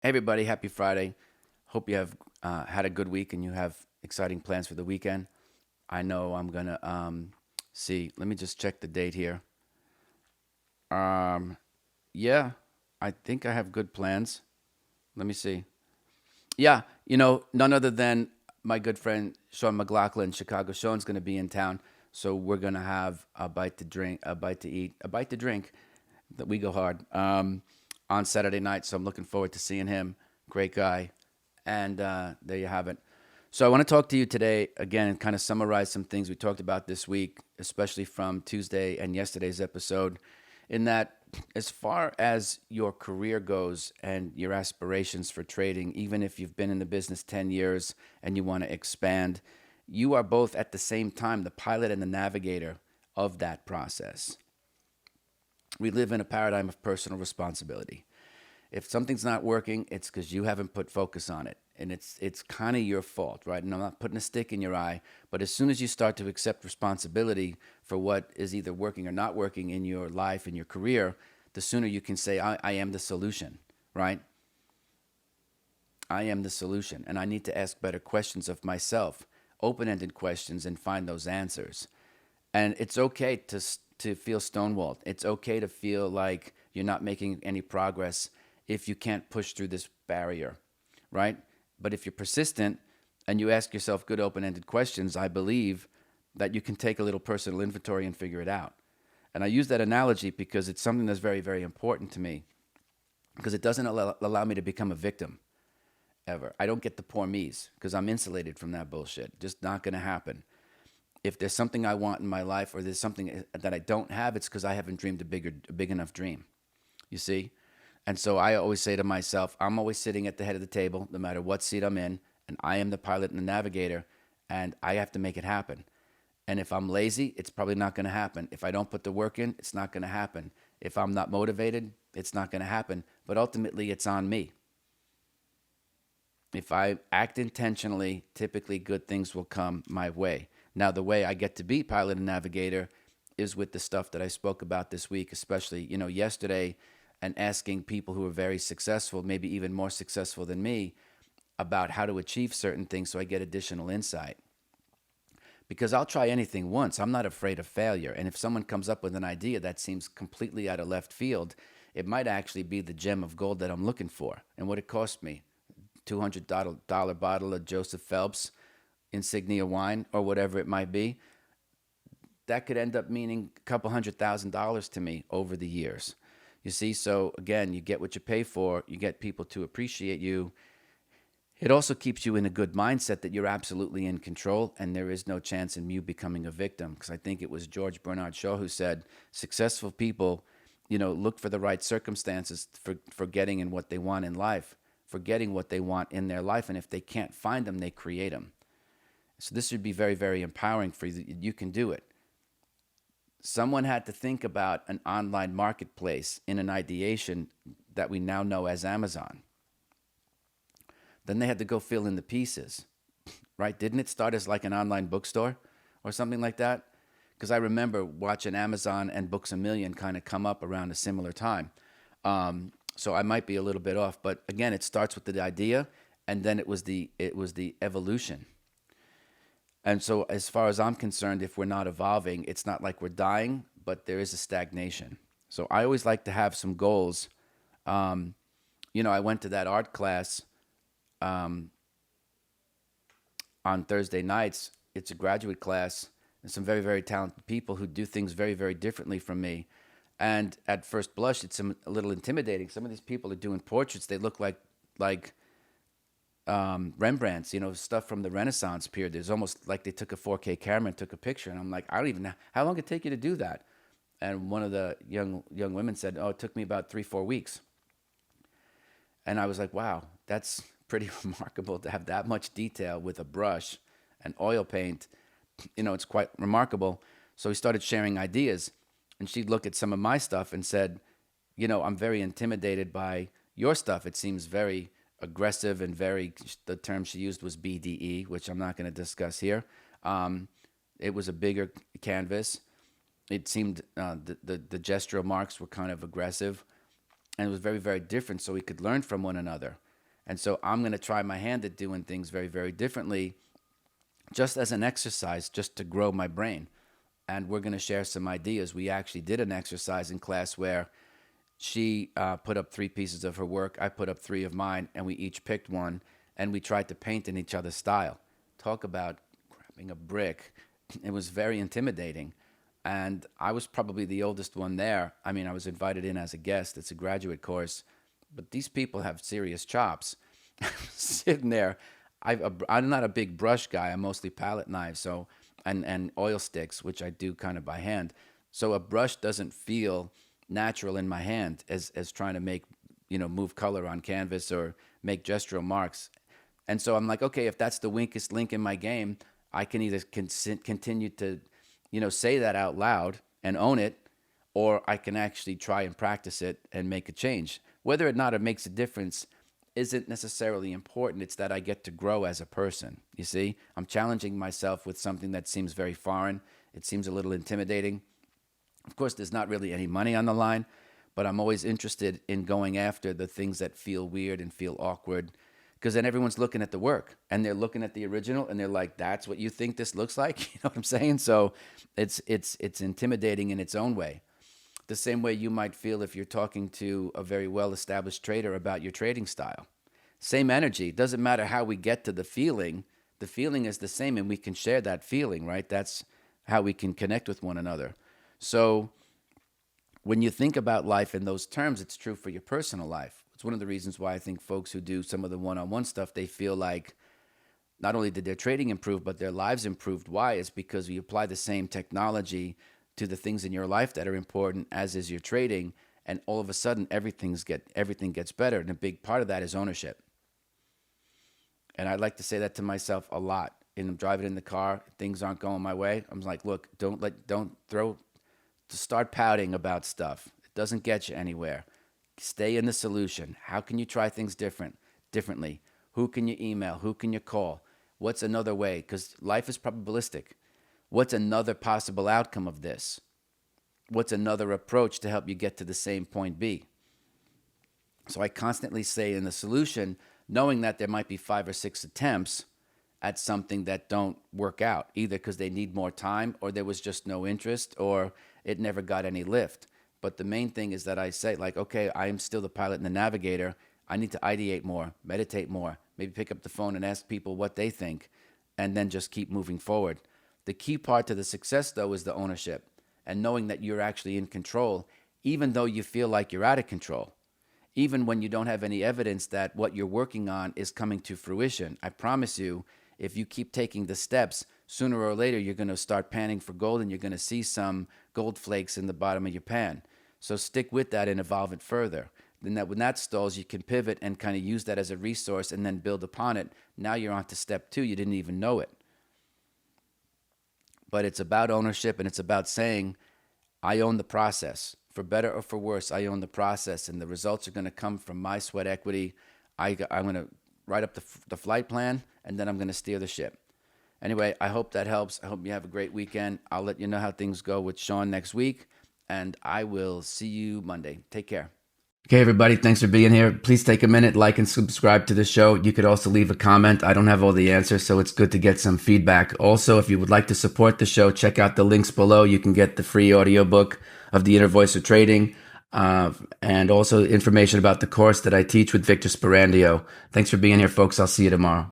Hey everybody, happy Friday. Hope you have had a good week and you have exciting plans for the weekend. I know I'm gonna see. Let me just check the date here. Um, yeah, I think I have good plans. Let me see. Yeah, none other than my good friend Sean McLaughlin, Chicago. Sean's gonna be in town, so we're gonna have a bite to drink, a bite to eat, a bite to drink. That we go hard on Saturday night. So I'm looking forward to seeing him. Great guy. And there you have it. So I want to talk to you today again and kind of summarize some things we talked about this week, especially from Tuesday and yesterday's episode. In that, as far as your career goes and your aspirations for trading, even if you've been in the business 10 years and you want to expand, you are both at the same time the pilot and the navigator of that process. We live in a paradigm of personal responsibility. If something's not working, it's because you haven't put focus on it. And it's kind of your fault, right? And I'm not putting a stick in your eye, but as soon as you start to accept responsibility for what is either working or not working in your life, in your career, the sooner you can say, I am the solution, right? I am the solution. And I need to ask better questions of myself, open ended questions, and find those answers. And it's okay to feel stonewalled. It's okay to feel like you're not making any progress if you can't push through this barrier, right? But if you're persistent and you ask yourself good open-ended questions, I believe that you can take a little personal inventory and figure it out. And I use that analogy because it's something that's very, very important to me because it doesn't allow me to become a victim ever. I don't get the poor me's because I'm insulated from that bullshit. Just not going to happen. If there's something I want in my life or there's something that I don't have, it's because I haven't dreamed a big enough dream. You see? And so I always say to myself, I'm always sitting at the head of the table, no matter what seat I'm in, and I am the pilot and the navigator, and I have to make it happen. And if I'm lazy, it's probably not going to happen. If I don't put the work in, it's not going to happen. If I'm not motivated, it's not going to happen. But ultimately, it's on me. If I act intentionally, typically good things will come my way. Now, the way I get to be pilot and navigator is with the stuff that I spoke about this week, especially, yesterday, and asking people who are very successful, maybe even more successful than me, about how to achieve certain things so I get additional insight. Because I'll try anything once. I'm not afraid of failure. And if someone comes up with an idea that seems completely out of left field, it might actually be the gem of gold that I'm looking for. And what it cost me, $200 bottle of Joseph Phelps insignia wine or whatever it might be, that could end up meaning a couple $100,000 to me over the years. You see, so again, you get what you pay for, you get people to appreciate you. It also keeps you in a good mindset that you're absolutely in control and there is no chance in you becoming a victim. Because I think it was George Bernard Shaw who said, successful people, look for the right circumstances for getting in what they want in life, for getting what they want in their life. And if they can't find them, they create them. So this should be very, very empowering for you. You can do it. Someone had to think about an online marketplace in an ideation that we now know as Amazon. Then they had to go fill in the pieces, right? Didn't it start as like an online bookstore or something like that? Because I remember watching Amazon and Books a Million kind of come up around a similar time. So I might be a little bit off, but again, it starts with the idea, and then it was the evolution. And so, as far as I'm concerned, if we're not evolving, it's not like we're dying, but there is a stagnation. So, I always like to have some goals. I went to that art class on Thursday nights. It's a graduate class, and some very, very talented people who do things very, very differently from me. And at first blush, it's a little intimidating. Some of these people are doing portraits. They look like Rembrandt's, stuff from the Renaissance period. It's almost like they took a 4K camera and took a picture. And I'm like, I don't even know how long it take you to do that. And one of the young women said, "Oh, it took me about 3-4 weeks." And I was like, "Wow, that's pretty remarkable to have that much detail with a brush and oil paint. It's quite remarkable." So we started sharing ideas, and she'd look at some of my stuff and said, "I'm very intimidated by your stuff. It seems very aggressive and very," the term she used was BDE, which I'm not going to discuss here. It was a bigger canvas. It seemed the gestural marks were kind of aggressive, and it was very, very different, so we could learn from one another. And so I'm going to try my hand at doing things very, very differently, just as an exercise, just to grow my brain. And we're going to share some ideas. We actually did an exercise in class where she put up 3 pieces of her work, I put up 3 of mine, and we each picked one, and we tried to paint in each other's style. Talk about grabbing a brick. It was very intimidating. And I was probably the oldest one there. I mean, I was invited in as a guest. It's a graduate course. But these people have serious chops. Sitting there, I'm not a big brush guy. I'm mostly palette knives, so and oil sticks, which I do kind of by hand. So a brush doesn't feel natural in my hand as trying to make, move color on canvas or make gestural marks. And so I'm like, okay, if that's the weakest link in my game, I can either continue to, say that out loud and own it, or I can actually try and practice it and make a change. Whether or not it makes a difference isn't necessarily important. It's that I get to grow as a person. You see, I'm challenging myself with something that seems very foreign. It seems a little intimidating. Of course, there's not really any money on the line, but I'm always interested in going after the things that feel weird and feel awkward, because then everyone's looking at the work and they're looking at the original and they're like, that's what you think this looks like? You know what I'm saying? So it's intimidating in its own way. The same way you might feel if you're talking to a very well-established trader about your trading style. Same energy. Doesn't matter how we get to the feeling. The feeling is the same, and we can share that feeling, right? That's how we can connect with one another. So when you think about life in those terms, it's true for your personal life. It's one of the reasons why I think folks who do some of the one-on-one stuff, they feel like not only did their trading improve, but their lives improved. Why? It's because we apply the same technology to the things in your life that are important as is your trading, and all of a sudden everything gets better. And a big part of that is ownership. And I like to say that to myself a lot. And I'm driving in the car, things aren't going my way. I'm like, look, start pouting about stuff. It doesn't get you anywhere. Stay in the solution. How can you try things differently? Who can you email? Who can you call? What's another way? Because life is probabilistic. What's another possible outcome of this? What's another approach to help you get to the same point B? So I constantly say in the solution, knowing that there might be 5 or 6 attempts at something that don't work out, either because they need more time or there was just no interest or it never got any lift. But the main thing is that I say, like, okay, I am still the pilot and the navigator. I need to ideate more, meditate more, maybe pick up the phone and ask people what they think, and then just keep moving forward. The key part to the success, though, is the ownership and knowing that you're actually in control, even though you feel like you're out of control. Even when you don't have any evidence that what you're working on is coming to fruition. I promise you, if you keep taking the steps, sooner or later you're going to start panning for gold and you're going to see some gold flakes in the bottom of your pan. So stick with that and evolve it further. Then when that stalls, you can pivot and kind of use that as a resource and then build upon it. Now you're on to step 2. You didn't even know it. But it's about ownership, and it's about saying, I own the process. For better or for worse, I own the process, and the results are going to come from my sweat equity. I'm going to write up the flight plan, and then I'm going to steer the ship. Anyway, I hope that helps. I hope you have a great weekend. I'll let you know how things go with Sean next week, and I will see you Monday. Take care. Okay, everybody, thanks for being here. Please take a minute, like and subscribe to the show. You could also leave a comment. I don't have all the answers, so it's good to get some feedback. Also, if you would like to support the show, check out the links below. You can get the free audiobook of The Inner Voice of Trading, and also information about the course that I teach with Victor Sperandio. Thanks for being here, folks. I'll see you tomorrow.